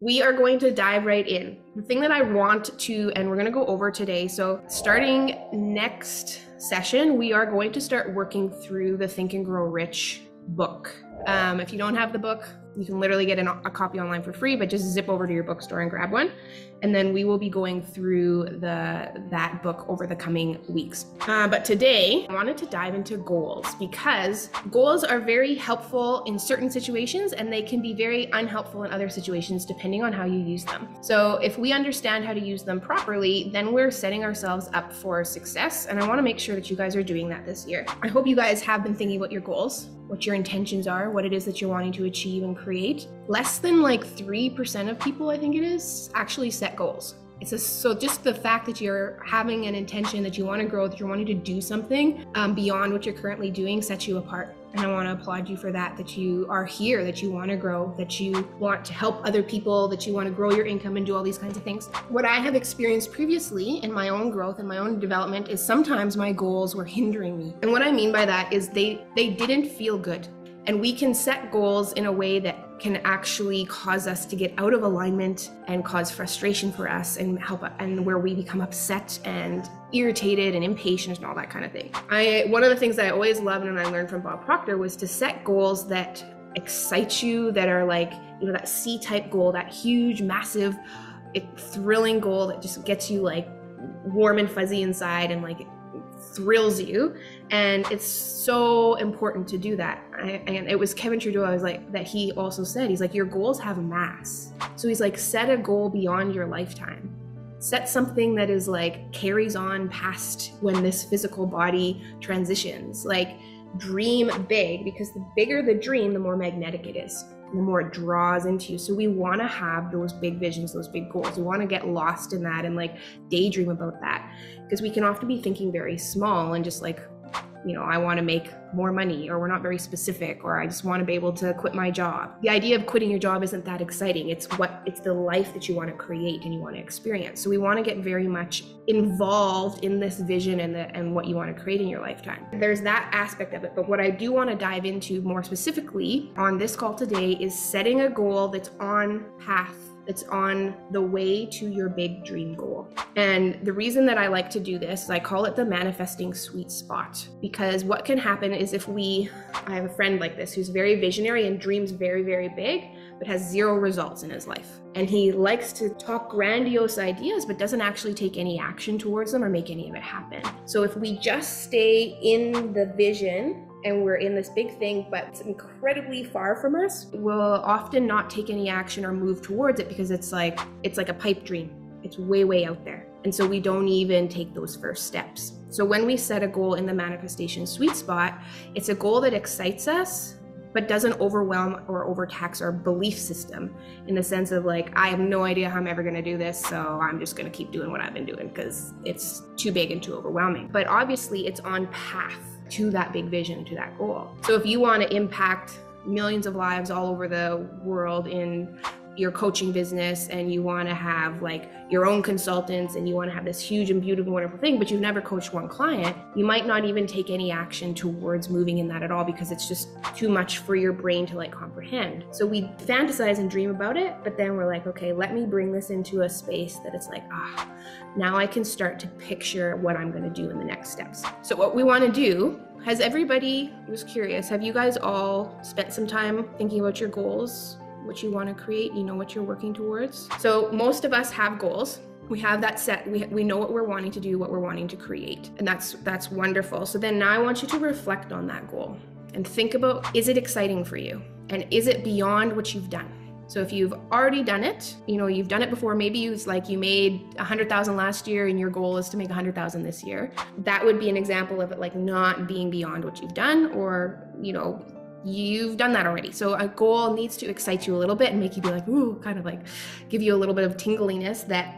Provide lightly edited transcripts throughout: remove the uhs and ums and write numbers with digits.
we are going to dive right in. The thing that I want to, and we're going to go over today. So starting next session, we are going to start working through the Think and Grow Rich book. If you don't have the book, you can literally get a copy online for free, but just zip over to your bookstore and grab one. And then we will be going through that book over the coming weeks. But today, I wanted to dive into goals because goals are very helpful in certain situations and they can be very unhelpful in other situations depending on how you use them. So if we understand how to use them properly, then we're setting ourselves up for success. And I want to make sure that you guys are doing that this year. I hope you guys have been thinking about your goals, what your intentions are, what it is that you're wanting to achieve and create. Less than like 3% of people, I think it is, actually set goals. So just the fact that you're having an intention that you want to grow, that you're wanting to do something beyond what you're currently doing sets you apart. And I want to applaud you for that, that you are here, that you want to grow, that you want to help other people, that you want to grow your income and do all these kinds of things. What I have experienced previously in my own growth and my own development is sometimes my goals were hindering me. And what I mean by that is they didn't feel good. And we can set goals in a way that can actually cause us to get out of alignment and cause frustration for us and where we become upset and irritated and impatient and all that kind of thing. One of the things that I always loved and I learned from Bob Proctor was to set goals that excite you, that are like, that C-type goal, that huge, massive, thrilling goal that just gets you like warm and fuzzy inside and like thrills you. And it's so important to do that. And it was Kevin Trudeau, that he also said, he's like, your goals have mass. So he's like, set a goal beyond your lifetime. Set something that is like carries on past when this physical body transitions. Like dream big, because the bigger the dream, the more magnetic it is, the more it draws into you. So we want to have those big visions, those big goals. We want to get lost in that and like daydream about that, because we can often be thinking very small and just like, I want to make more money, or we're not very specific, or I just want to be able to quit my job. The idea of quitting your job isn't that exciting. It's the life that you want to create and you want to experience. So we want to get very much involved in this vision and what you want to create in your lifetime. There's that aspect of it. But what I do want to dive into more specifically on this call today is setting a goal that's on path. It's on the way to your big dream goal. And the reason that I like to do this is I call it the manifesting sweet spot, because what can happen is I have a friend like this who's very visionary and dreams very, very big, but has zero results in his life. And he likes to talk grandiose ideas, but doesn't actually take any action towards them or make any of it happen. So if we just stay in the vision and we're in this big thing, but it's incredibly far from us, we'll often not take any action or move towards it because it's like a pipe dream. It's way, way out there. And so we don't even take those first steps. So when we set a goal in the manifestation sweet spot, it's a goal that excites us, but doesn't overwhelm or overtax our belief system in the sense of like, I have no idea how I'm ever gonna do this, so I'm just gonna keep doing what I've been doing because it's too big and too overwhelming. But obviously it's on path to that big vision, to that goal. So if you want to impact millions of lives all over the world in your coaching business, and you want to have like your own consultants, and you want to have this huge and beautiful, wonderful thing, but you've never coached one client, you might not even take any action towards moving in that at all because it's just too much for your brain to like comprehend. So we fantasize and dream about it, but then we're like, okay, let me bring this into a space that it's like, now I can start to picture what I'm going to do in the next steps. So what we want to do, has everybody, I was curious, have you guys all spent some time thinking about your goals, what you want to create, what you're working towards? So most of us have goals. We have that set. We know what we're wanting to do, what we're wanting to create. And that's wonderful. So then now I want you to reflect on that goal and think about, is it exciting for you? And is it beyond what you've done? So if you've already done it, you've done it before, maybe it's like you made 100,000 last year and your goal is to make 100,000 this year. That would be an example of it like not being beyond what you've done, or, you've done that already. So a goal needs to excite you a little bit and make you be like, ooh, kind of like give you a little bit of tingliness that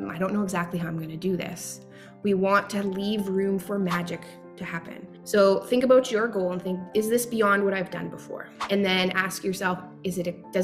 I don't know exactly how I'm going to do this. We want to leave room for magic to happen. So think about your goal and think, is this beyond what I've done before? And then ask yourself, does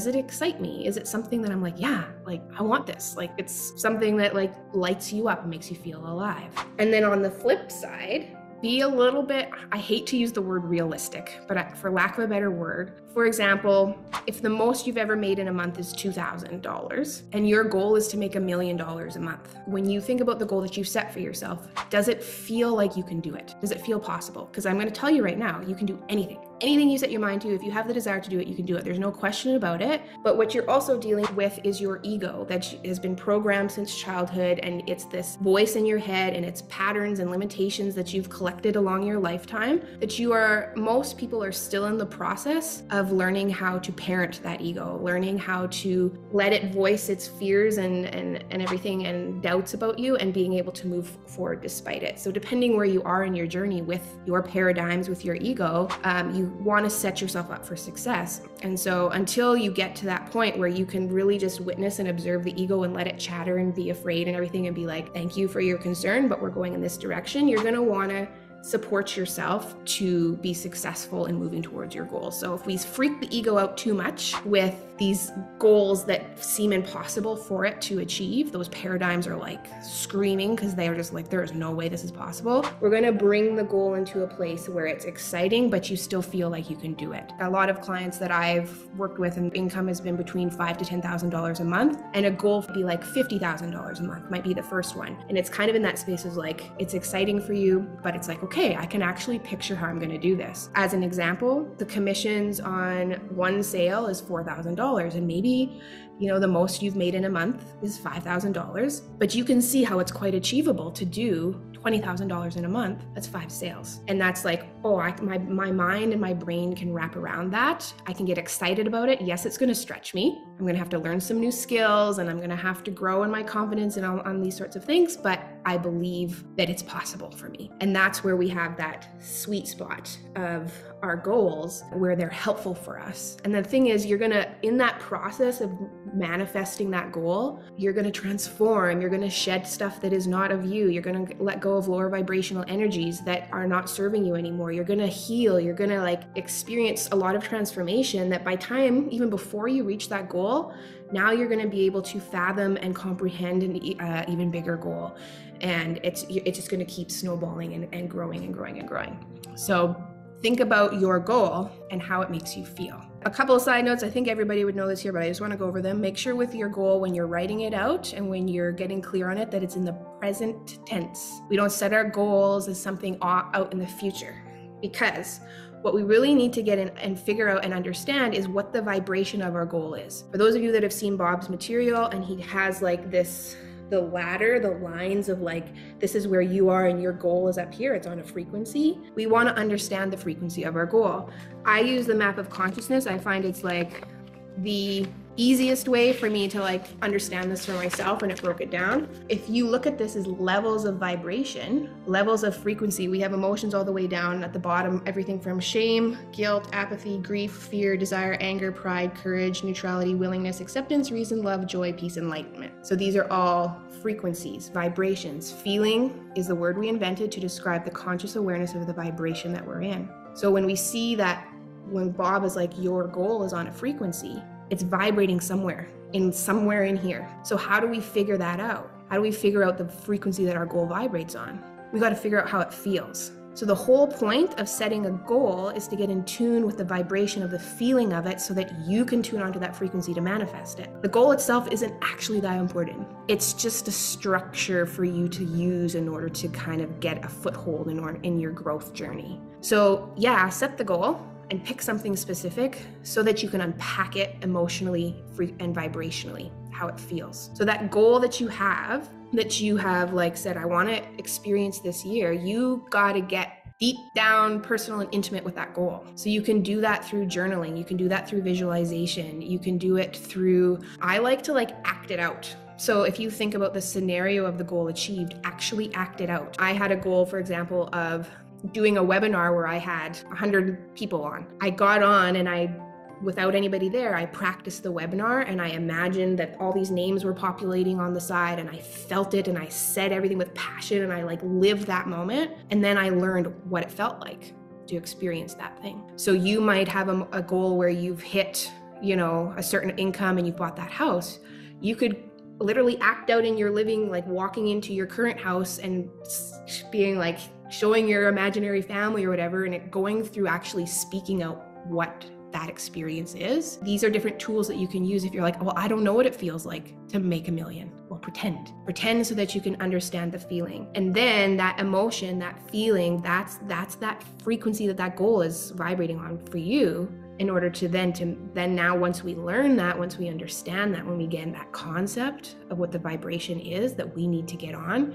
it excite me? Is it something that I'm like, yeah, like I want this. Like it's something that like lights you up and makes you feel alive. And then on the flip side, be a little bit, I hate to use the word realistic, but for lack of a better word, For example, if the most you've ever made in a month is $2,000 and your goal is to make $1 million a month, when you think about the goal that you set for yourself, does it feel like you can do it? Does it feel possible? Because I'm going to tell you right now, you can do anything. Anything you set your mind to, if you have the desire to do it, you can do it. There's no question about it. But what you're also dealing with is your ego that has been programmed since childhood, and it's this voice in your head, and it's patterns and limitations that you've collected along your lifetime that most people are still in the process of learning how to parent that ego, learning how to let it voice its fears and everything and doubts about you, and being able to move forward despite it. So depending where you are in your journey with your paradigms, with your ego, you want to set yourself up for success. And so until you get to that point where you can really just witness and observe the ego and let it chatter and be afraid and everything and be like, thank you for your concern, but we're going in this direction, you're going to want to support yourself to be successful in moving towards your goals. So if we freak the ego out too much with these goals that seem impossible for it to achieve, those paradigms are like screaming because they are just like, there is no way this is possible. We're going to bring the goal into a place where it's exciting, but you still feel like you can do it. A lot of clients that I've worked with, and income has been between $5,000 to $10,000 a month, and a goal would be like $50,000 a month might be the first one. And it's kind of in that space of like, it's exciting for you, but it's like, okay, I can actually picture how I'm going to do this. As an example, the commissions on one sale is $4,000. And maybe, the most you've made in a month is $5,000, but you can see how it's quite achievable to do $20,000 in a month. That's 5 sales. And that's like, my mind and my brain can wrap around that. I can get excited about it. Yes, it's going to stretch me. I'm going to have to learn some new skills, and I'm going to have to grow in my confidence and on these sorts of things, but I believe that it's possible for me. And that's where we have that sweet spot of our goals where they're helpful for us. And the thing is, in that process of manifesting that goal, you're going to transform, you're going to shed stuff that is not of you. You're going to let go of lower vibrational energies that are not serving you anymore. You're going to heal. You're going to experience a lot of transformation that by time, even before you reach that goal, now you're going to be able to fathom and comprehend an even bigger goal. And it's just going to keep snowballing and growing and growing and growing. So think about your goal and how it makes you feel. A couple of side notes, I think everybody would know this here, but I just want to go over them. Make sure with your goal, when you're writing it out and when you're getting clear on it, that it's in the present tense. We don't set our goals as something out in the future, because what we really need to get in and figure out and understand is what the vibration of our goal is. For those of you that have seen Bob's material, and he has the ladder, the lines of this is where you are and your goal is up here, it's on a frequency. We want to understand the frequency of our goal. I use the map of consciousness. I find it's the easiest way for me to understand this for myself, and it broke it down. If you look at this as levels of vibration, levels of frequency, we have emotions all the way down at the bottom, everything from shame, guilt, apathy, grief, fear, desire, anger, pride, courage, neutrality, willingness, acceptance, reason, love, joy, peace, enlightenment. So these are all frequencies, vibrations. Feeling is the word we invented to describe the conscious awareness of the vibration that we're in. So when we see that, when Bob is your goal is on a frequency, it's vibrating somewhere in here. So how do we figure that out? How do we figure out the frequency that our goal vibrates on? We got to figure out how it feels. So the whole point of setting a goal is to get in tune with the vibration of the feeling of it so that you can tune onto that frequency to manifest it. The goal itself isn't actually that important. It's just a structure for you to use in order to kind of get a foothold in your growth journey. So yeah, set the goal and pick something specific so that you can unpack it emotionally and vibrationally, how it feels. So that goal that you have said, I want to experience this year, you got to get deep down personal and intimate with that goal. So you can do that through journaling. You can do that through visualization. You can do it through, I like to act it out. So if you think about the scenario of the goal achieved, actually act it out. I had a goal, for example, of doing a webinar where I had 100 people on. I got on and without anybody there, I practiced the webinar, and I imagined that all these names were populating on the side, and I felt it, and I said everything with passion, and I lived that moment. And then I learned what it felt like to experience that thing. So you might have a goal where you've hit, a certain income and you've bought that house. You could literally act out in your living, walking into your current house and being showing your imaginary family or whatever, and going through actually speaking out what that experience is. These are different tools that you can use if you're like, well, I don't know what it feels like to make $1 million. Well, pretend so that you can understand the feeling. And then that emotion, that feeling, that's that frequency that goal is vibrating on for you, in order to then now, once we learn that, once we understand that, when we get that concept of what the vibration is that we need to get on,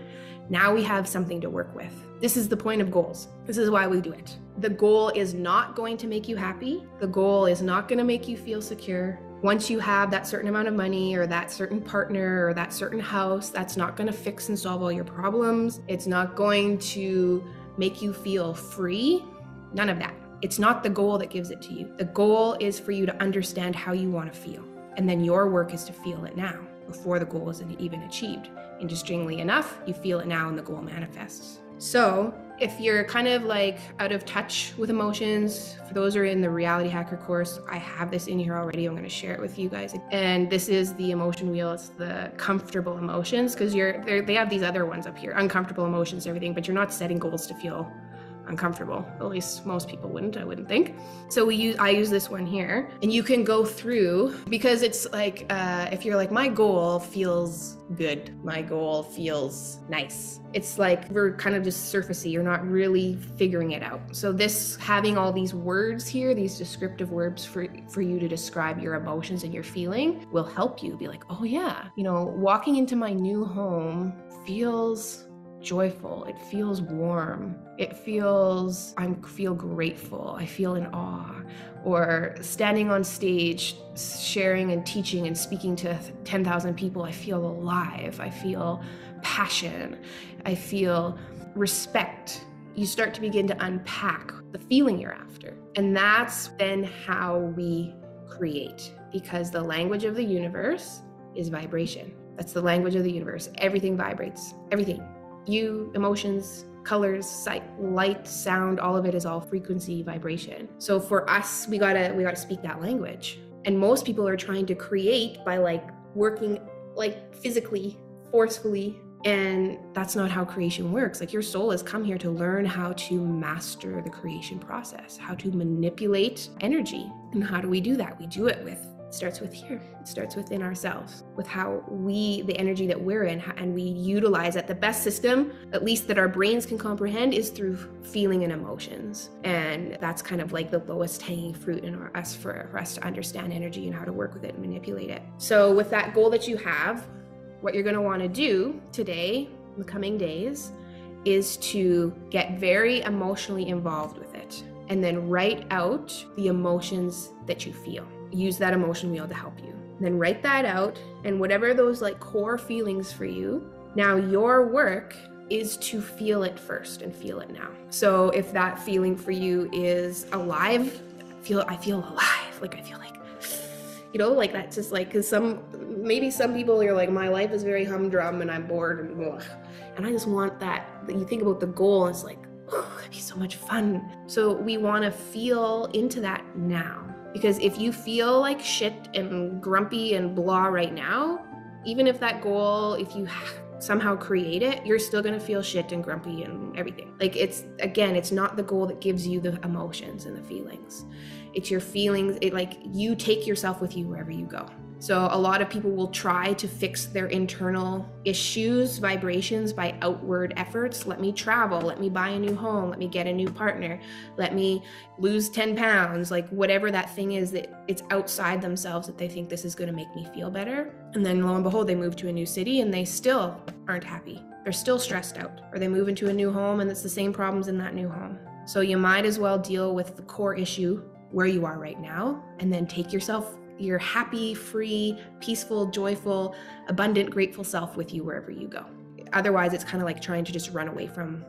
now we have something to work with. This is the point of goals. This is why we do it. The goal is not going to make you happy. The goal is not going to make you feel secure. Once you have that certain amount of money or that certain partner or that certain house, that's not going to fix and solve all your problems. It's not going to make you feel free. None of that. It's not the goal that gives it to you. The goal is for you to understand how you want to feel. And then your work is to feel it now before the goal is even achieved. Interestingly enough, you feel it now and the goal manifests. So if you're kind of like out of touch with emotions, for those who are in the Reality Hacker course, I have this in here already. I'm going to share it with you guys. And this is the emotion wheel. It's the comfortable emotions, because they have these other ones up here, uncomfortable emotions, everything, but you're not setting goals to feel uncomfortable. At least most people wouldn't, I wouldn't think. So I use this one here, and you can go through, because it's like, if you're like, my goal feels good, my goal feels nice. It's like, we're kind of just surfacey. You're not really figuring it out. So this, having all these words here, these descriptive words for you to describe your emotions and your feeling, will help you be like, oh yeah, walking into my new home feels joyful. It feels warm. I feel grateful. I feel in awe. Or standing on stage, sharing and teaching and speaking to 10,000 people, I feel alive. I feel passion. I feel respect. You start to begin to unpack the feeling you're after. And that's then how we create, because the language of the universe is vibration. That's the language of the universe. Everything vibrates. Everything. You, emotions, colors, sight, light, sound, all of it is all frequency, vibration. So for us, we gotta speak that language. And most people are trying to create by like working like physically, forcefully, and that's not how creation works. Like, your soul has come here to learn how to master the creation process, how to manipulate energy. And how do we do that? We do it it starts with here. It starts within ourselves, with how the energy that we're in, and we utilize it. The best system, at least that our brains can comprehend, is through feeling and emotions. And that's kind of like the lowest hanging fruit for us to understand energy and how to work with it and manipulate it. So with that goal that you have, what you're going to want to do today, in the coming days, is to get very emotionally involved with it, and then write out the emotions that you feel. Use that emotion wheel to help you. Then write that out, and whatever those like core feelings for you, now your work is to feel it first and feel it now. So if that feeling for you is alive, I feel alive. Like, I feel like, like that's just like, because maybe some people are like, my life is very humdrum and I'm bored and ugh. And I just want that. You think about the goal, and it's like, oh, it'd be so much fun. So we want to feel into that now. Because if you feel like shit and grumpy and blah right now, even if that goal, if you somehow create it, you're still going to feel shit and grumpy and everything. Like, it's not the goal that gives you the emotions and the feelings. It's your feelings. You take yourself with you wherever you go. So a lot of people will try to fix their internal issues, vibrations, by outward efforts. Let me travel, let me buy a new home, let me get a new partner, let me lose 10 pounds, like whatever that thing is that it's outside themselves that they think this is going to make me feel better. And then lo and behold, they move to a new city and they still aren't happy. They're still stressed out. Or they move into a new home and it's the same problems in that new home. So you might as well deal with the core issue where you are right now, and then take your happy, free, peaceful, joyful, abundant, grateful self with you wherever you go. Otherwise, it's kind of like trying to just run away from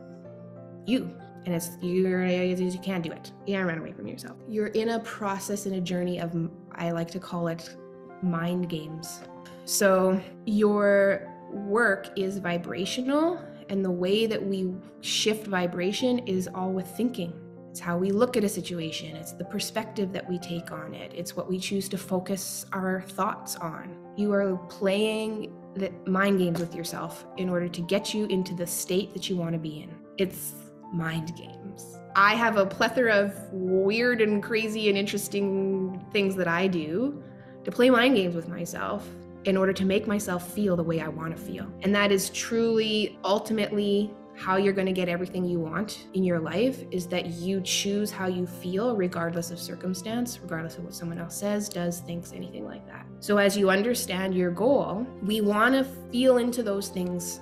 you. And you can't do it. You can't run away from yourself. You're in a process, in a journey of, I like to call it, mind games. So your work is vibrational, and the way that we shift vibration is all with thinking. It's how we look at a situation. It's the perspective that we take on it. It's what we choose to focus our thoughts on. You are playing the mind games with yourself in order to get you into the state that you want to be in. It's mind games. I have a plethora of weird and crazy and interesting things that I do to play mind games with myself in order to make myself feel the way I want to feel. And that is truly, ultimately, how you're going to get everything you want in your life, is that you choose how you feel regardless of circumstance, regardless of what someone else says, does, thinks, anything like that. So as you understand your goal, we want to feel into those things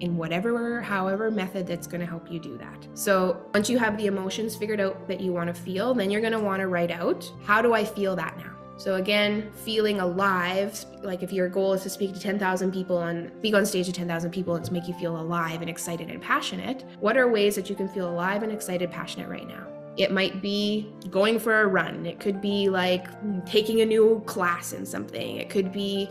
in whatever, however method that's going to help you do that. So once you have the emotions figured out that you want to feel, then you're going to want to write out, how do I feel that now? So again, feeling alive, like if your goal is to speak to 10,000 people and speak on stage to 10,000 people and to make you feel alive and excited and passionate, what are ways that you can feel alive and excited, passionate right now? It might be going for a run. It could be like taking a new class in something. It could be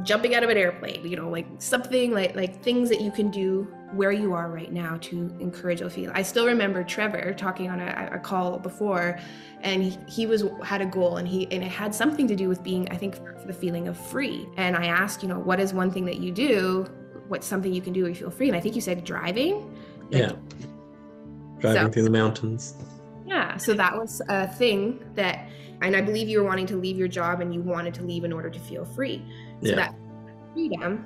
jumping out of an airplane, like something like things that you can do where you are right now to encourage a feel. I still remember Trevor talking on a call before, and he had a goal, and it had something to do with being, I think, for the feeling of free. And I asked, what is one thing that you do? What's something you can do where you feel free? And I think you said driving. Driving through the mountains. Yeah, so that was a thing that, and I believe you were wanting to leave your job and you wanted to leave in order to feel free. So that freedom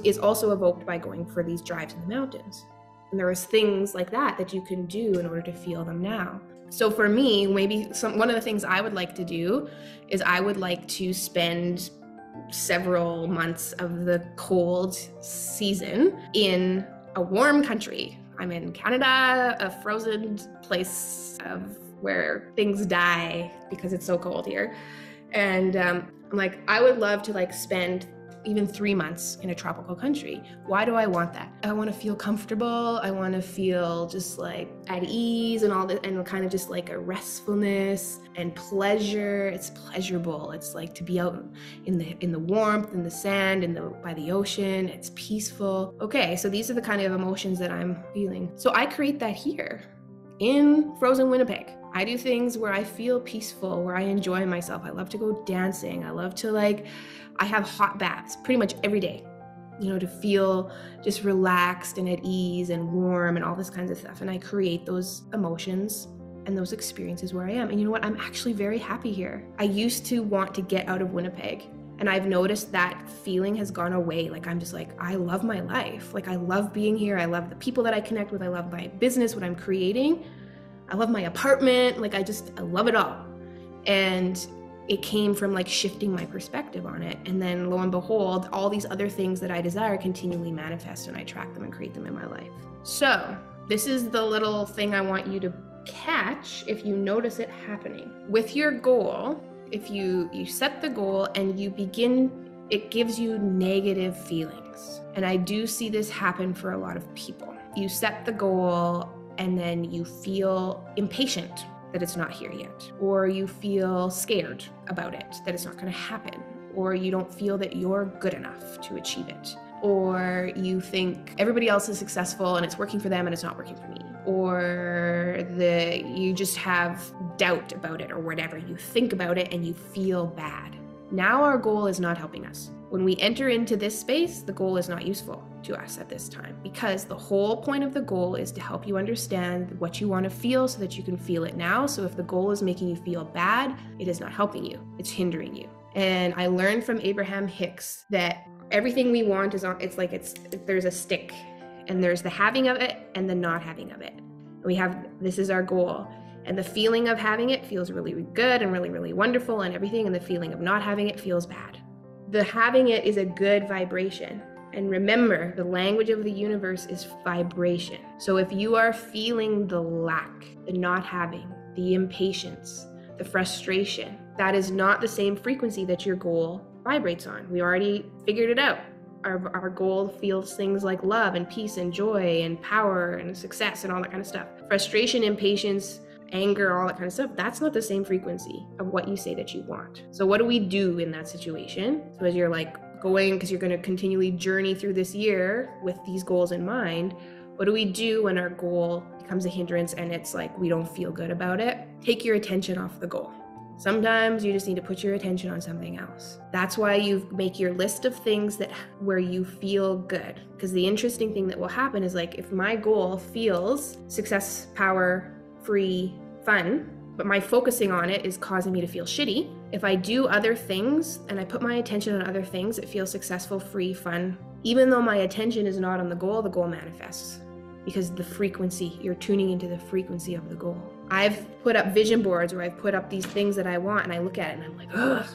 is also evoked by going for these drives in the mountains. And there was things like that you can do in order to feel them now. So for me, maybe one of the things I would like to do is I would like to spend several months of the cold season in a warm country. I'm in Canada, a frozen place of where things die because it's so cold here. And I'm like, I would love to spend even 3 months in a tropical country. Why do I want that? I want to feel comfortable. I want to feel just at ease and all that, and kind of just a restfulness and pleasure. It's pleasurable. It's to be out in the warmth, in the sand, by the ocean. It's peaceful. Okay, so these are the kind of emotions that I'm feeling. So I create that here in frozen Winnipeg. I do things where I feel peaceful, where I enjoy myself. I love to go dancing. I love to I have hot baths pretty much every day, to feel just relaxed and at ease and warm and all this kinds of stuff. And I create those emotions and those experiences where I am. And you know what? I'm actually very happy here. I used to want to get out of Winnipeg, and I've noticed that feeling has gone away. I'm just I love my life. I love being here. I love the people that I connect with. I love my business, what I'm creating. I love my apartment. I love it all. And it came from shifting my perspective on it. And then lo and behold, all these other things that I desire continually manifest, and I track them and create them in my life. So this is the little thing I want you to catch if you notice it happening. With your goal, if you set the goal and you begin, it gives you negative feelings. And I do see this happen for a lot of people. You set the goal and then you feel impatient that it's not here yet, or you feel scared about it, that it's not going to happen, or you don't feel that you're good enough to achieve it, or you think everybody else is successful and it's working for them and it's not working for me, or you just have doubt about it, or whatever. You think about it and you feel bad. Now our goal is not helping us. When we enter into this space, the goal is not useful to us at this time, because the whole point of the goal is to help you understand what you want to feel so that you can feel it now. So if the goal is making you feel bad, it is not helping you. It's hindering you. And I learned from Abraham Hicks that everything we want there's a stick, and there's the having of it and the not having of it. This is our goal. And the feeling of having it feels really, really good and really, really wonderful and everything. And the feeling of not having it feels bad. The having it is a good vibration. And remember, the language of the universe is vibration. So if you are feeling the lack, the not having, the impatience, the frustration, that is not the same frequency that your goal vibrates on. We already figured it out. Our goal feels things like love and peace and joy and power and success and all that kind of stuff. Frustration, impatience, anger, all that kind of stuff, that's not the same frequency of what you say that you want. So what do we do in that situation? So as you're going, because you're going to continually journey through this year with these goals in mind, what do we do when our goal becomes a hindrance and it's we don't feel good about it? Take your attention off the goal. Sometimes you just need to put your attention on something else. That's why you make your list of things where you feel good. Because the interesting thing that will happen is if my goal feels success, power, free fun, but my focusing on it is causing me to feel shitty. If I do other things and I put my attention on other things, it feels successful, free, fun. Even though my attention is not on the goal manifests because the frequency, you're tuning into the frequency of the goal. I've put up vision boards where I've put up these things that I want and I look at it and I'm like, ugh,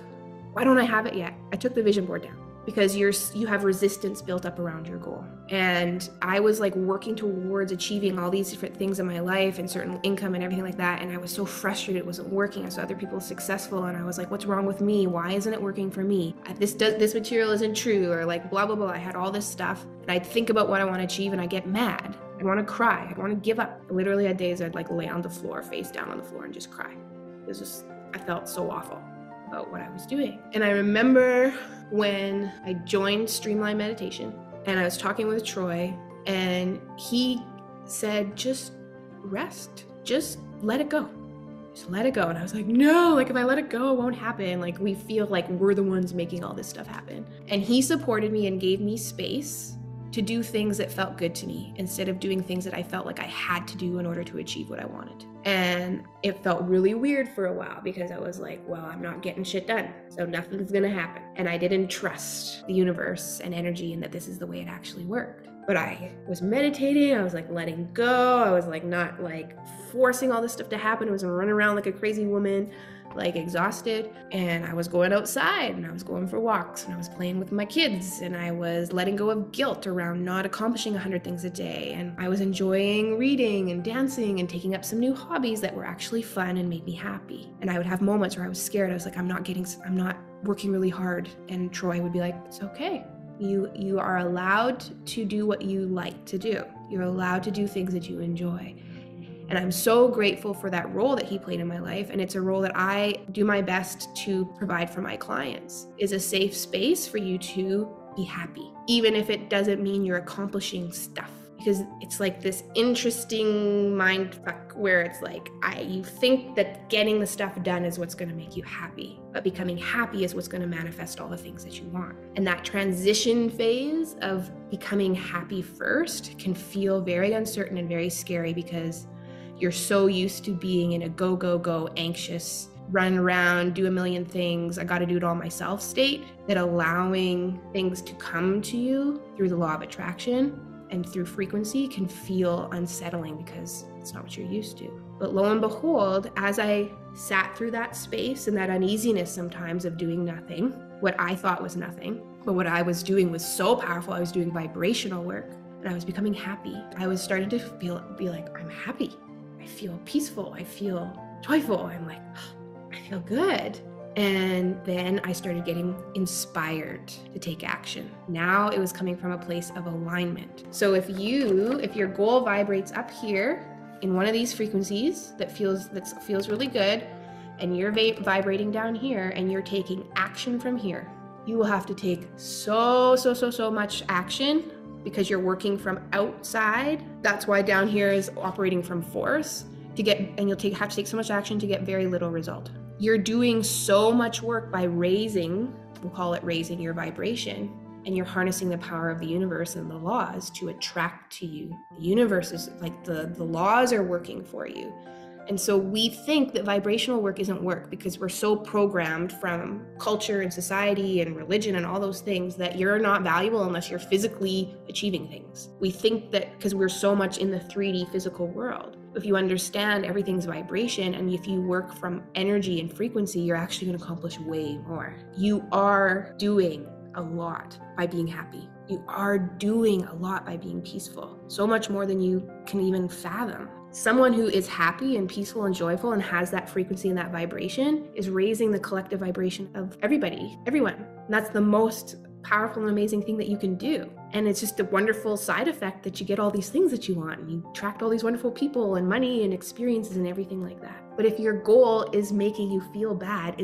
why don't I have it yet? I took the vision board down because you have resistance built up around your goal. And I was like working towards achieving all these different things in my life and certain income and everything like that. And I was so frustrated it wasn't working. I saw other people successful and I was like, what's wrong with me? Why isn't it working for me? This material isn't true, or like blah, blah, blah. I had all this stuff and I'd think about what I want to achieve and I get mad. I'd want to cry. I'd want to give up. I literally had days I'd like lay on the floor, face down on the floor and just cry. It was just, I felt so awful about what I was doing. And I remember when I joined Streamline Meditation and I was talking with Troy and he said, just rest, just let it go. Just let it go. And I was like, no, like if I let it go, it won't happen. Like we feel like we're the ones making all this stuff happen. And he supported me and gave me space to do things that felt good to me instead of doing things that I felt like I had to do in order to achieve what I wanted. And it felt really weird for a while because I was like, well, I'm not getting shit done, so nothing's gonna happen. And I didn't trust the universe and energy and that this is the way it actually worked. But I was meditating, I was like letting go, I was like not like forcing all this stuff to happen. I was running around like a crazy woman, like exhausted, and I was going outside and I was going for walks and I was playing with my kids and I was letting go of guilt around not accomplishing 100 things a day, and I was enjoying reading and dancing and taking up some new hobbies that were actually fun and made me happy. And I would have moments where I was scared. I was like, I'm not working really hard, and Troy would be like, it's okay. You are allowed to do what you like to do. You're allowed to do things that you enjoy. And I'm so grateful for that role that he played in my life. And it's a role that I do my best to provide for my clients, is a safe space for you to be happy, even if it doesn't mean you're accomplishing stuff. Because it's like this interesting mind fuck where it's like, you think that getting the stuff done is what's going to make you happy, but becoming happy is what's going to manifest all the things that you want. And that transition phase of becoming happy first can feel very uncertain and very scary because you're so used to being in a go, go, go, anxious, run around, do a million things, I got to do it all myself state, that allowing things to come to you through the law of attraction and through frequency can feel unsettling because it's not what you're used to. But lo and behold, as I sat through that space and that uneasiness sometimes of doing nothing, what I thought was nothing, but what I was doing was so powerful. I was doing vibrational work and I was becoming happy. I was starting to be like, I'm happy. I feel peaceful. I feel joyful. I'm like, I feel good. And then I started getting inspired to take action. Now it was coming from a place of alignment. So if your goal vibrates up here in one of these frequencies that feels really good, and you're vibrating down here and you're taking action from here, you will have to take so much action because you're working from outside. That's why down here is operating from force and you'll have to take so much action to get very little result. You're doing so much work by raising, we'll call it raising your vibration, and you're harnessing the power of the universe and the laws to attract to you. The universe is like the laws are working for you. And so we think that vibrational work isn't work because we're so programmed from culture and society and religion and all those things that you're not valuable unless you're physically achieving things. We think that because we're so much in the 3D physical world. If you understand everything's vibration and if you work from energy and frequency, you're actually going to accomplish way more. You are doing a lot by being happy. You are doing a lot by being peaceful. So much more than you can even fathom. Someone who is happy and peaceful and joyful and has that frequency and that vibration is raising the collective vibration of everybody, everyone. And that's the most powerful and amazing thing that you can do. And it's just a wonderful side effect that you get all these things that you want and you attract all these wonderful people and money and experiences and everything like that. But if your goal is making you feel bad,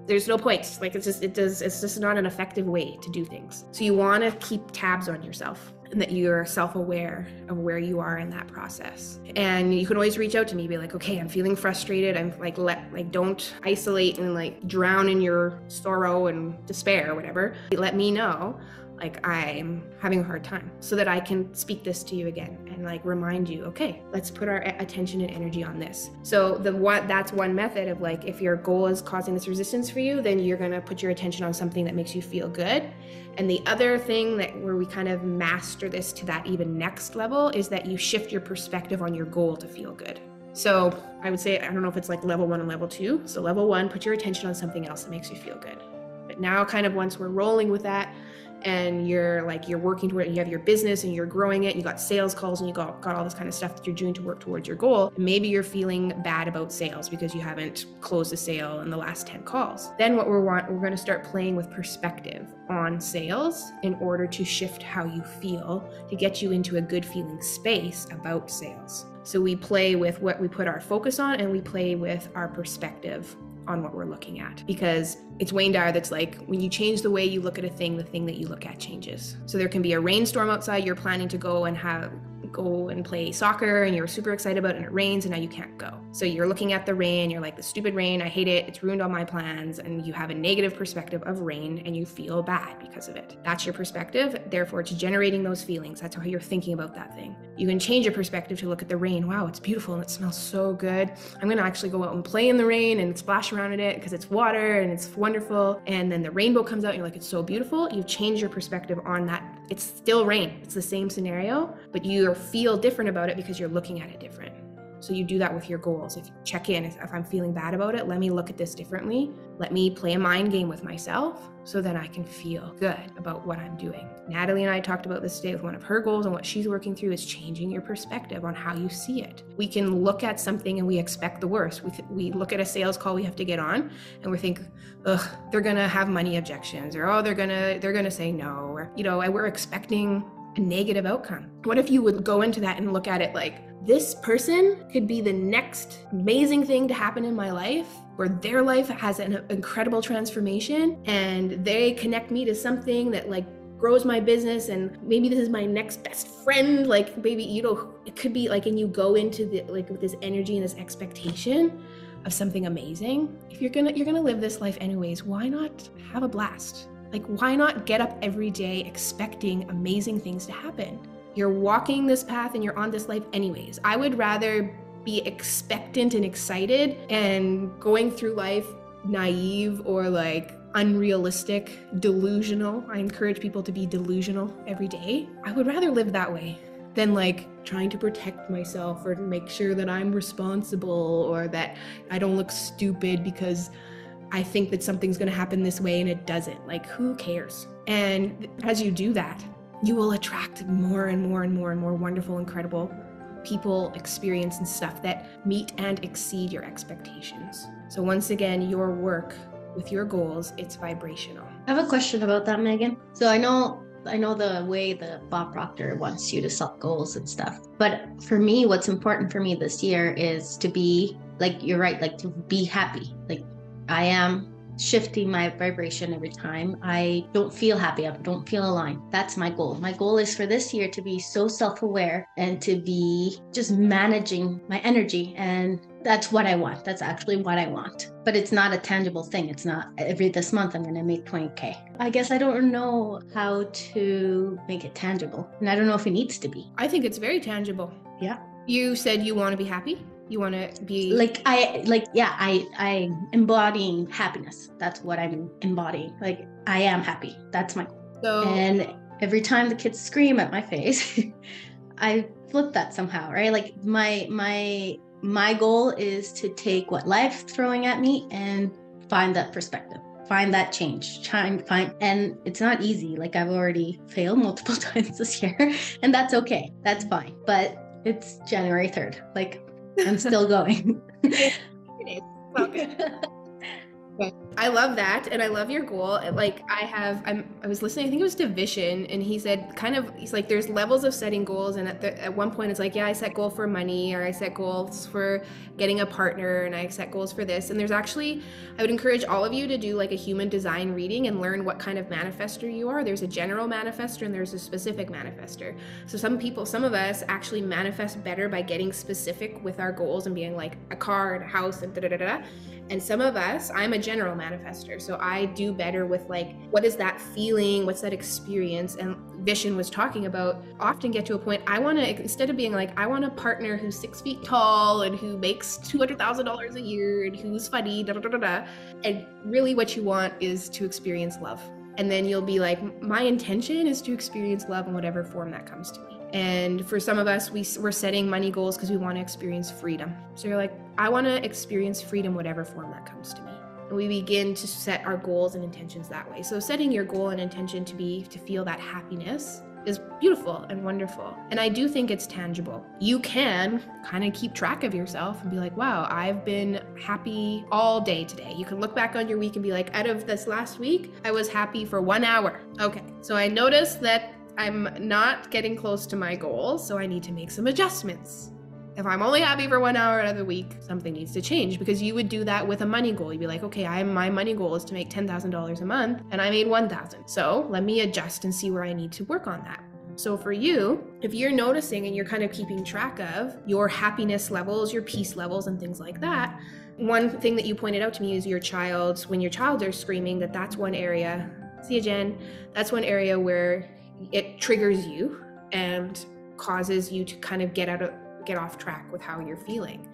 there's no point. Like it's just not an effective way to do things. So you want to keep tabs on yourself. and that you're self-aware of where you are in that process. And you can always reach out to me, be like, okay, I'm feeling frustrated. I'm like, don't isolate and like drown in your sorrow and despair or whatever. Let me know, like, I'm having a hard time, so that I can speak this to you again and like remind you, okay, let's put our attention and energy on this. So that's one method of like, if your goal is causing this resistance for you, then you're gonna put your attention on something that makes you feel good. And the other thing that where we kind of master this to that even next level is that you shift your perspective on your goal to feel good. So I would say, I don't know if it's like level 1 and level 2. So level 1, put your attention on something else that makes you feel good. But now kind of once we're rolling with that, and you're working toward it, you have your business and you're growing it, and you got sales calls and you got all this kind of stuff that you're doing to work towards your goal. Maybe you're feeling bad about sales because you haven't closed a sale in the last 10 calls. Then we're going to start playing with perspective on sales in order to shift how you feel, to get you into a good feeling space about sales. So we play with what we put our focus on, and we play with our perspective on what we're looking at, because it's Wayne Dyer that's like, when you change the way you look at a thing, the thing that you look at changes. So there can be a rainstorm outside, you're planning to go and play soccer and you're super excited about it, and it rains and now you can't go. So you're looking at the rain, you're like, the stupid rain, I hate it, it's ruined all my plans, and you have a negative perspective of rain and you feel bad because of it. That's your perspective, therefore it's generating those feelings. That's how you're thinking about that thing. You can change your perspective to look at the rain. Wow, it's beautiful and it smells so good. I'm gonna actually go out and play in the rain and splash around in it because it's water and it's wonderful. And then the rainbow comes out and you're like, it's so beautiful. You've changed your perspective on that. It's still rain, it's the same scenario, but you feel different about it because you're looking at it different. So you do that with your goals. If you check in, if I'm feeling bad about it, let me look at this differently. Let me play a mind game with myself so that I can feel good about what I'm doing. Natalie and I talked about this today with one of her goals, and what she's working through is changing your perspective on how you see it. We can look at something and we expect the worst. We look at a sales call we have to get on and we think, ugh, they're gonna have money objections, or oh, they're gonna say no, or we're expecting a negative outcome. What if you would go into that and look at it like, this person could be the next amazing thing to happen in my life, where their life has an incredible transformation and they connect me to something that like grows my business, and maybe this is my next best friend, like maybe, it could be like, and you go into the like with this energy and this expectation of something amazing. If you're gonna live this life anyways, why not have a blast? Like, why not get up every day expecting amazing things to happen? You're walking this path and you're on this life anyways. I would rather be expectant and excited and going through life naive or like unrealistic, delusional. I encourage people to be delusional every day. I would rather live that way than like trying to protect myself or make sure that I'm responsible or that I don't look stupid because I think that something's gonna happen this way and it doesn't. Like, who cares? And as you do that, you will attract more and more and more and more wonderful, incredible people, experience, and stuff that meet and exceed your expectations. So once again, your work with your goals, it's vibrational. I have a question about that, Megan. So I know the way the Bob Proctor wants you to set goals and stuff. But for me, what's important for me this year is to be, like, you're right, like to be happy. Like, I am shifting my vibration every time I don't feel happy, I don't feel aligned. That's my goal. My goal is for this year to be so self-aware and to be just managing my energy. And that's what I want. That's actually what I want. But it's not a tangible thing. It's not this month I'm going to make 20K. I guess I don't know how to make it tangible. And I don't know if it needs to be. I think it's very tangible. Yeah. You said you want to be happy? You want to be I'm embodying happiness. That's what I'm embodying. Like, I am happy. That's my goal. And every time the kids scream at my face, I flip that somehow, right? Like, my goal is to take what life's throwing at me and find that perspective, find that change, and it's not easy. Like, I've already failed multiple times this year, and that's okay. That's fine. But it's January 3rd. Like, I'm still going. It's all good. Okay. I love that, and I love your goal. Like I was listening, I think it was to Vision, and he said he's like, there's levels of setting goals, and at one point it's like, yeah, I set goal for money, or I set goals for getting a partner, and I set goals for this. And there's actually, I would encourage all of you to do like a human design reading and learn what kind of manifestor you are. There's a general manifestor and there's a specific manifestor. So some of us actually manifest better by getting specific with our goals and being like a car and a house and da-da-da-da. And some of us, I'm a general manifestor, so I do better with like, what is that feeling? What's that experience? And Vision was talking about, often get to a point, I want to, instead of being like, I want a partner who's 6 feet tall and who makes $200,000 a year and who's funny, da da da da. And really what you want is to experience love. And then you'll be like, my intention is to experience love in whatever form that comes to me. And for some of us, we're setting money goals because we want to experience freedom. So you're like, I want to experience freedom, whatever form that comes to me. And we begin to set our goals and intentions that way. So setting your goal and intention to feel that happiness is beautiful and wonderful. And I do think it's tangible. You can kind of keep track of yourself and be like, wow, I've been happy all day today. You can look back on your week and be like, out of this last week, I was happy for 1 hour. Okay, so I noticed that I'm not getting close to my goal, so I need to make some adjustments. If I'm only happy for 1 hour out of the week, something needs to change, because you would do that with a money goal. You'd be like, okay, my money goal is to make $10,000 a month and I made $1,000. So let me adjust and see where I need to work on that. So for you, if you're noticing and you're kind of keeping track of your happiness levels, your peace levels and things like that, one thing that you pointed out to me is when your child are screaming, that's one area, see you, Jen, that's one area where it triggers you and causes you to kind of get off track with how you're feeling.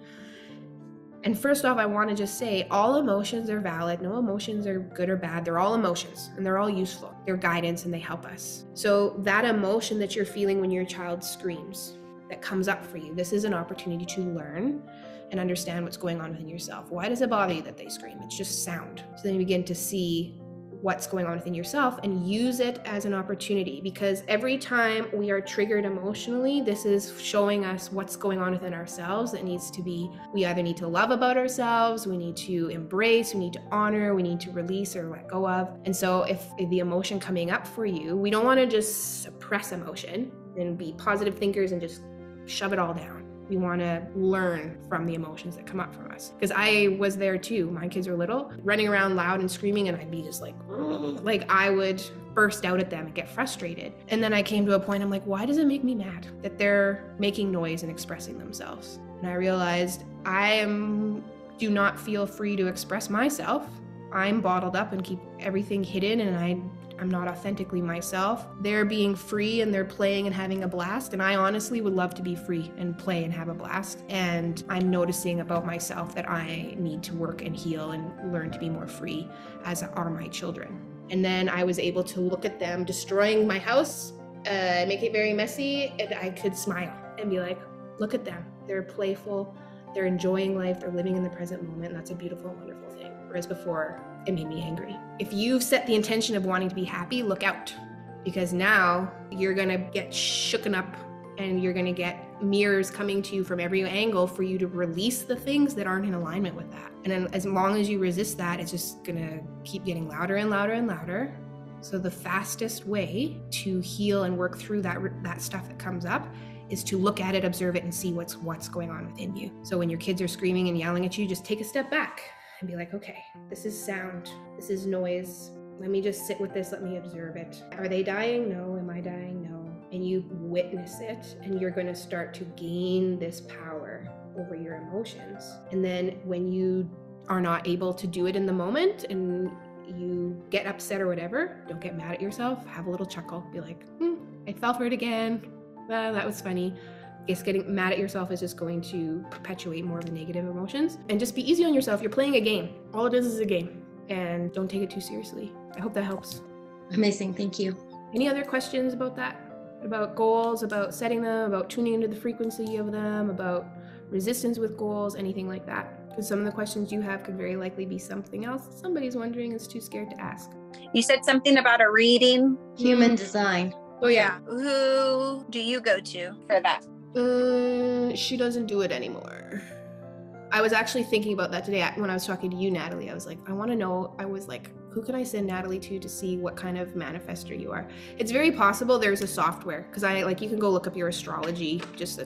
And first off, I want to just say all emotions are valid. No emotions are good or bad. They're all emotions and they're all useful. They're guidance and they help us. So that emotion that you're feeling when your child screams, that comes up for you, this is an opportunity to learn and understand what's going on within yourself. Why does it bother you that they scream? It's just sound. So then you begin to see what's going on within yourself and use it as an opportunity, because every time we are triggered emotionally, this is showing us what's going on within ourselves that needs to be, we either need to love about ourselves, we need to embrace, we need to honor, we need to release or let go of. And so if the emotion coming up for you, we don't want to just suppress emotion and be positive thinkers and just shove it all down. We want to learn from the emotions that come up from us. Because I was there too. My kids were little, running around loud and screaming, and I'd be just like I would burst out at them and get frustrated. And then I came to a point, I'm like, why does it make me mad that they're making noise and expressing themselves? And I realized do not feel free to express myself. I'm bottled up and keep everything hidden, and I'm not authentically myself. They're being free and they're playing and having a blast. And I honestly would love to be free and play and have a blast. And I'm noticing about myself that I need to work and heal and learn to be more free, as are my children. And then I was able to look at them destroying my house, make it very messy, and I could smile and be like, look at them. They're playful, they're enjoying life, they're living in the present moment. And that's a beautiful, wonderful thing. Whereas before, it made me angry. If you've set the intention of wanting to be happy, look out, because now you're gonna get shooken up and you're gonna get mirrors coming to you from every angle for you to release the things that aren't in alignment with that. And then as long as you resist that, it's just gonna keep getting louder and louder and louder. So the fastest way to heal and work through that stuff that comes up is to look at it, observe it, and see what's going on within you. So when your kids are screaming and yelling at you, just take a step back and be like, okay, this is sound, this is noise. Let me just sit with this, let me observe it. Are they dying? No. Am I dying? No. And you witness it, and you're going to start to gain this power over your emotions. And then when you are not able to do it in the moment and you get upset or whatever, don't get mad at yourself, have a little chuckle, be like, I fell for it again. Well, that was funny. I guess getting mad at yourself is just going to perpetuate more of the negative emotions. And just be easy on yourself. You're playing a game. All it is a game. And don't take it too seriously. I hope that helps. Amazing. Thank you. Any other questions about that? About goals, about setting them, about tuning into the frequency of them, about resistance with goals, anything like that? Because some of the questions you have could very likely be something else somebody's wondering, is too scared to ask. You said something about a reading. Human design. Oh yeah. Who do you go to for that? She doesn't do it anymore. I was actually thinking about that today when I was talking to you, Natalie. I was like, I want to know, who can I send Natalie to see what kind of manifester you are? It's very possible there's a software, because you can go look up your astrology just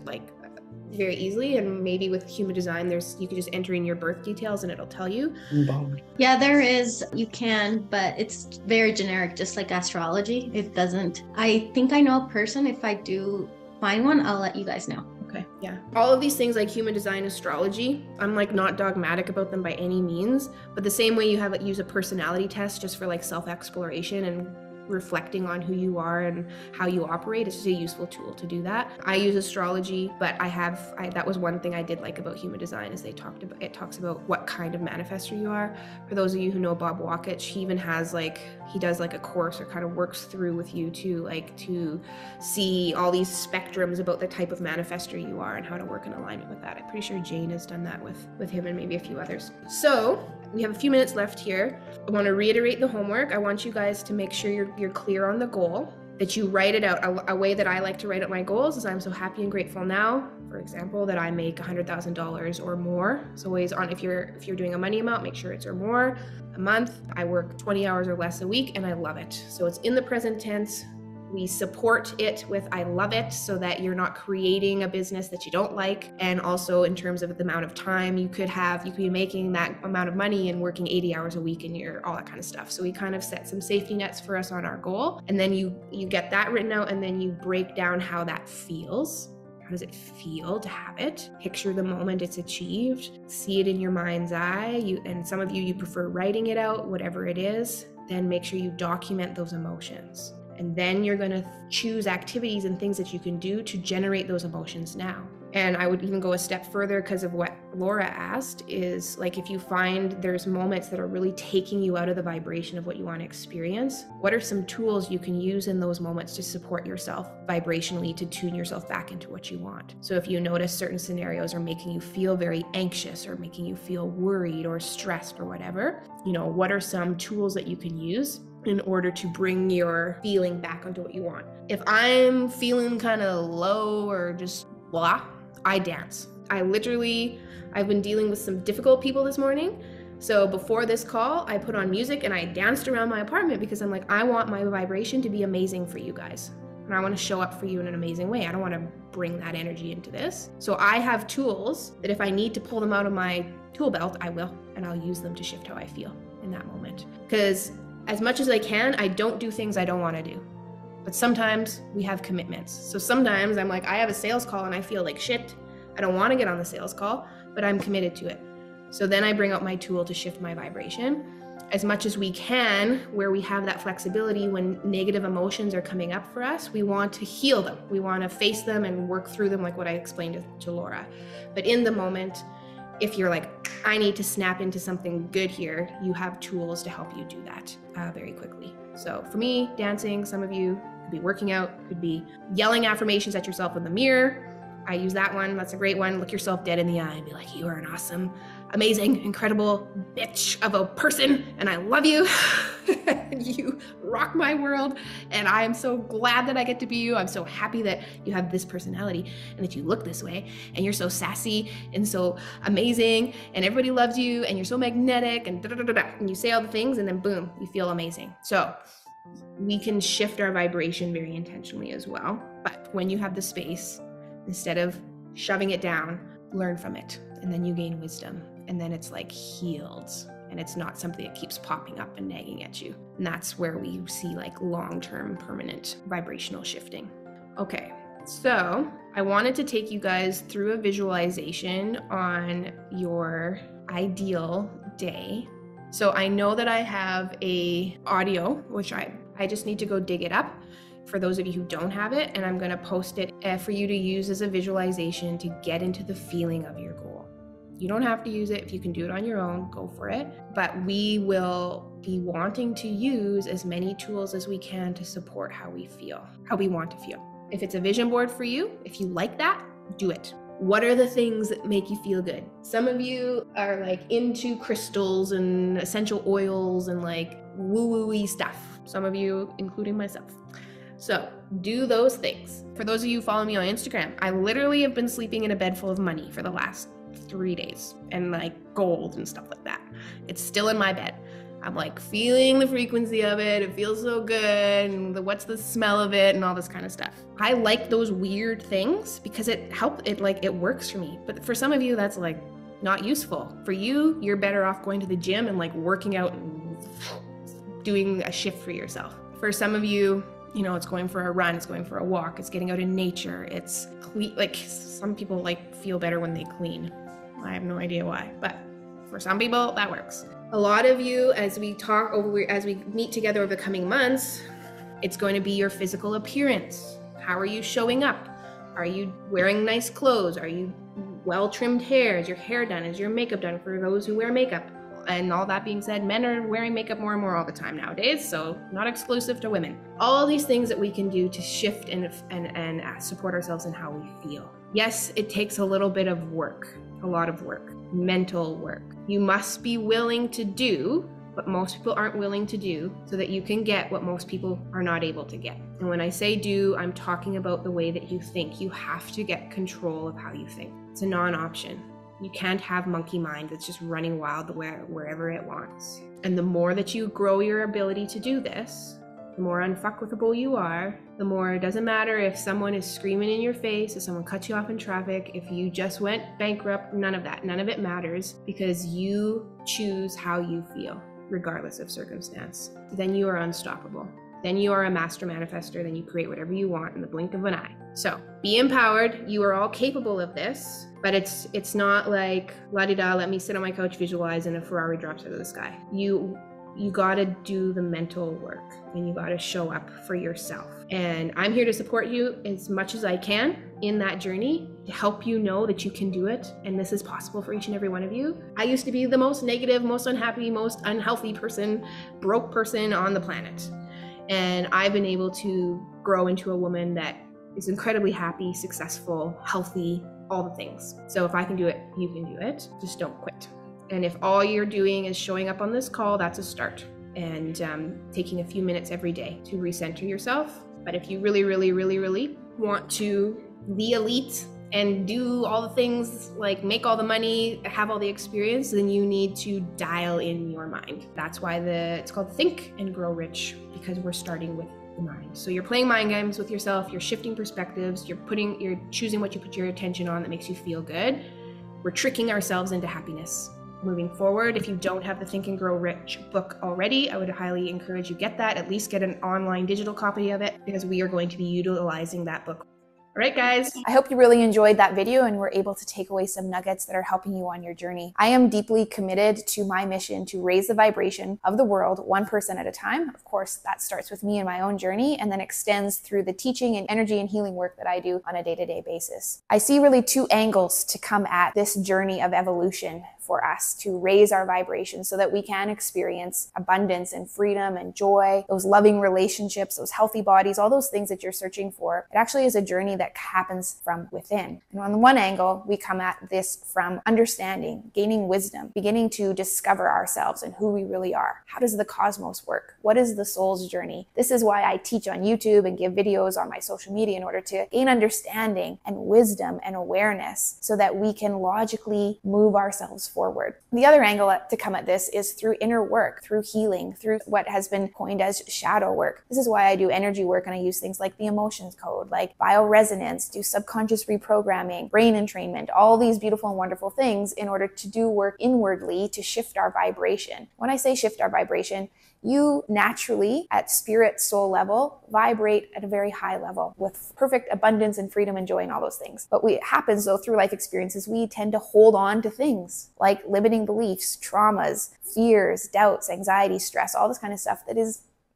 very easily, and maybe with human design you can just enter in your birth details and it'll tell you. Yeah, there is, you can, but it's very generic, just like astrology. It doesn't, I think I know a person. If I do find one, I'll let you guys know. Okay, yeah. All of these things like human design, astrology, I'm not dogmatic about them by any means, but the same way you use a personality test just for self-exploration and reflecting on who you are and how you operate, it's just a useful tool to do that. I use astrology, but that was one thing I did like about human design, is it talks about what kind of manifestor you are. For those of you who know Bob Wackich, he even has he does a course, or kind of works through with you to see all these spectrums about the type of manifestor you are and how to work in alignment with that. I'm pretty sure Jane has done that with him and maybe a few others. So we have a few minutes left here. I want to reiterate the homework. I want you guys to make sure you're clear on the goal, that you write it out. A way that I like to write out my goals is I'm so happy and grateful now, for example, that I make $100,000 or more. So always if you're doing a money amount, make sure it's or more a month. I work 20 hours or less a week and I love it. So it's in the present tense. We support it with I love it, so that you're not creating a business that you don't like. And also in terms of the amount of time you could be making that amount of money and working 80 hours a week and all that kind of stuff. So we kind of set some safety nets for us on our goal. And then you get that written out, and then you break down how that feels. How does it feel to have it? Picture the moment it's achieved. See it in your mind's eye. And some of you prefer writing it out, whatever it is. Then make sure you document those emotions. And then you're going to choose activities and things that you can do to generate those emotions now. And I would even go a step further, because of what Laura asked, is if you find there's moments that are really taking you out of the vibration of what you want to experience, what are some tools you can use in those moments to support yourself vibrationally, to tune yourself back into what you want? So if you notice certain scenarios are making you feel very anxious or making you feel worried or stressed or whatever, what are some tools that you can use in order to bring your feeling back onto what you want? If I'm feeling kind of low or just blah, I dance. I've been dealing with some difficult people this morning. So before this call, I put on music and I danced around my apartment, because I'm I want my vibration to be amazing for you guys. And I want to show up for you in an amazing way. I don't want to bring that energy into this. So I have tools that if I need to pull them out of my tool belt, I will, and I'll use them to shift how I feel in that moment. Because as much as I can, I don't do things I don't want to do. But sometimes we have commitments. So sometimes I'm I have a sales call and I feel like shit. I don't want to get on the sales call, but I'm committed to it. So then I bring out my tool to shift my vibration. As much as we can, where we have that flexibility, when negative emotions are coming up for us, we want to heal them. We want to face them and work through them, like what I explained to Laura. But in the moment, if you're I need to snap into something good here, you have tools to help you do that very quickly. So for me, dancing, some of you could be working out, could be yelling affirmations at yourself in the mirror. I use that one. That's a great one. Look yourself dead in the eye and be like, you are an awesome, amazing, incredible bitch of a person, and I love you. You rock my world, and I am so glad that I get to be you. I'm so happy that you have this personality and that you look this way, and you're so sassy and so amazing, and everybody loves you, and you're so magnetic, and and you say all the things, and then boom, you feel amazing. So we can shift our vibration very intentionally as well. But when you have the space, instead of shoving it down, learn from it, and then you gain wisdom, and then it's healed. And it's not something that keeps popping up and nagging at you. And that's where we see long-term permanent vibrational shifting. Okay, so I wanted to take you guys through a visualization on your ideal day. So I know that I have a audio, which I just need to go dig it up for those of you who don't have it, and I'm gonna post it for you to use as a visualization to get into the feeling of your goal. You don't have to use it. If you can do it on your own, go for it. But we will be wanting to use as many tools as we can to support how we feel, how we want to feel. If it's a vision board for you, if you like that, do it. What are the things that make you feel good? Some of you are into crystals and essential oils and woo-woo-y stuff. Some of you, including myself. So do those things. For those of you who follow me on Instagram, I literally have been sleeping in a bed full of money for the last 3 days and like gold and stuff like that. It's still in my bed. I'm like feeling the frequency of it. It feels so good. And what's the smell of it and all this kind of stuff. I like those weird things because it works for me. But for some of you, that's like not useful. For you, you're better off going to the gym and like working out and doing a shift for yourself. For some of you, you know, it's going for a run, it's going for a walk, it's getting out in nature, it's clean. Like some people like feel better when they clean. I have no idea why, but for some people that works. A lot of you, as we meet together over the coming months, it's going to be your physical appearance. How are you showing up? Are you wearing nice clothes? Are you well-trimmed hair? Is your hair done? Is your makeup done for those who wear makeup? And all that being said, men are wearing makeup more and more all the time nowadays, so not exclusive to women. All these things that we can do to shift and support ourselves in how we feel. Yes, it takes a little bit of work, a lot of work, mental work. You must be willing to do what most people aren't willing to do so that you can get what most people are not able to get. And when I say do, I'm talking about the way that you think. You have to get control of how you think. It's a non-option. You can't have monkey mind that's just running wild wherever it wants. And the more that you grow your ability to do this, the more unfuckwithable you are, the more it doesn't matter if someone is screaming in your face, if someone cuts you off in traffic, if you just went bankrupt, none of that. None of it matters because you choose how you feel, regardless of circumstance. Then you are unstoppable. Then you are a master manifester. Then you create whatever you want in the blink of an eye. So be empowered. You are all capable of this, but it's not like la-di-da, let me sit on my couch, visualize, and a Ferrari drops out of the sky. You gotta do the mental work and you gotta show up for yourself. And I'm here to support you as much as I can in that journey to help you know that you can do it. And this is possible for each and every one of you. I used to be the most negative, most unhappy, most unhealthy person, broke person on the planet. And I've been able to grow into a woman that is incredibly happy, successful, healthy, all the things. So if I can do it, you can do it. Just don't quit. And if all you're doing is showing up on this call, that's a start. And taking a few minutes every day to recenter yourself. But if you really, really, really, really want to be elite and do all the things, like make all the money, have all the experience, then you need to dial in your mind. That's why it's called Think and Grow Rich, because we're starting with the mind. So you're playing mind games with yourself, you're shifting perspectives, you're choosing what you put your attention on that makes you feel good. We're tricking ourselves into happiness. Moving forward, if you don't have the Think and Grow Rich book already, I would highly encourage you get that. At least get an online digital copy of it, because we are going to be utilizing that book. All right, guys. I hope you really enjoyed that video and were able to take away some nuggets that are helping you on your journey. I am deeply committed to my mission to raise the vibration of the world one person at a time. Of course, that starts with me and my own journey and then extends through the teaching and energy and healing work that I do on a day-to-day basis. I see really two angles to come at this journey of evolution for us to raise our vibration so that we can experience abundance and freedom and joy, those loving relationships, those healthy bodies, all those things that you're searching for. It actually is a journey that happens from within. And on the one angle, we come at this from understanding, gaining wisdom, beginning to discover ourselves and who we really are. How does the cosmos work? What is the soul's journey? This is why I teach on YouTube and give videos on my social media in order to gain understanding and wisdom and awareness so that we can logically move ourselves forward. The other angle to come at this is through inner work, through healing, through what has been coined as shadow work. This is why I do energy work and I use things like the emotions code, like bioresonance, do subconscious reprogramming, brain entrainment, all these beautiful and wonderful things in order to do work inwardly to shift our vibration. When I say shift our vibration, you naturally, at spirit soul level, vibrate at a very high level with perfect abundance and freedom and joy and all those things. But what happens though through life experiences, we tend to hold on to things like limiting beliefs, traumas, fears, doubts, anxiety, stress, all this kind of stuff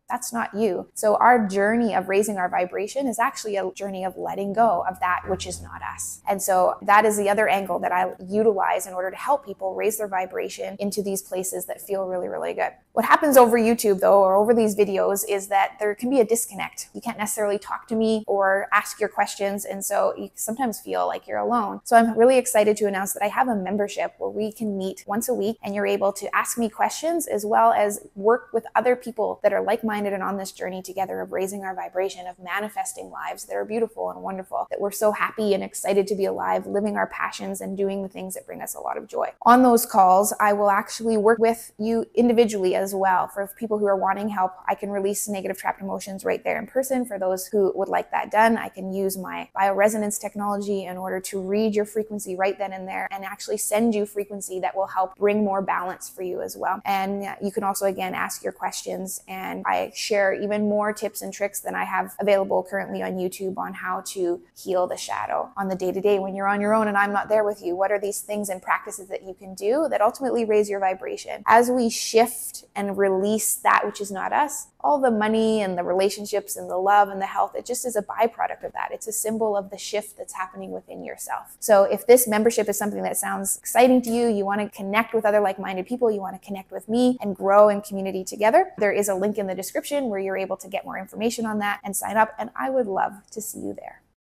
that's not you. So our journey of raising our vibration is actually a journey of letting go of that which is not us. And so that is the other angle that I utilize in order to help people raise their vibration into these places that feel really, really good. What happens over YouTube though, or over these videos, is that there can be a disconnect. You can't necessarily talk to me or ask your questions. And so you sometimes feel like you're alone. So I'm really excited to announce that I have a membership where we can meet once a week and you're able to ask me questions as well as work with other people that are like-minded like-minded and on this journey together of raising our vibration, of manifesting lives that are beautiful and wonderful, that we're so happy and excited to be alive, living our passions and doing the things that bring us a lot of joy. On those calls, I will actually work with you individually as well. For people who are wanting help, I can release negative trapped emotions right there in person. For those who would like that done, I can use my bioresonance technology in order to read your frequency right then and there and actually send you frequency that will help bring more balance for you as well. And you can also, again, ask your questions, and I share even more tips and tricks than I have available currently on YouTube on how to heal the shadow on the day-to-day when you're on your own and I'm not there with you. What are these things and practices that you can do that ultimately raise your vibration? As we shift and release that which is not us, all the money and the relationships and the love and the health, it just is a byproduct of that. It's a symbol of the shift that's happening within yourself. So if this membership is something that sounds exciting to you, you want to connect with other like-minded people, you want to connect with me and grow in community together, there is a link in the description where you're able to get more information on that and sign up, and I would love to see you there.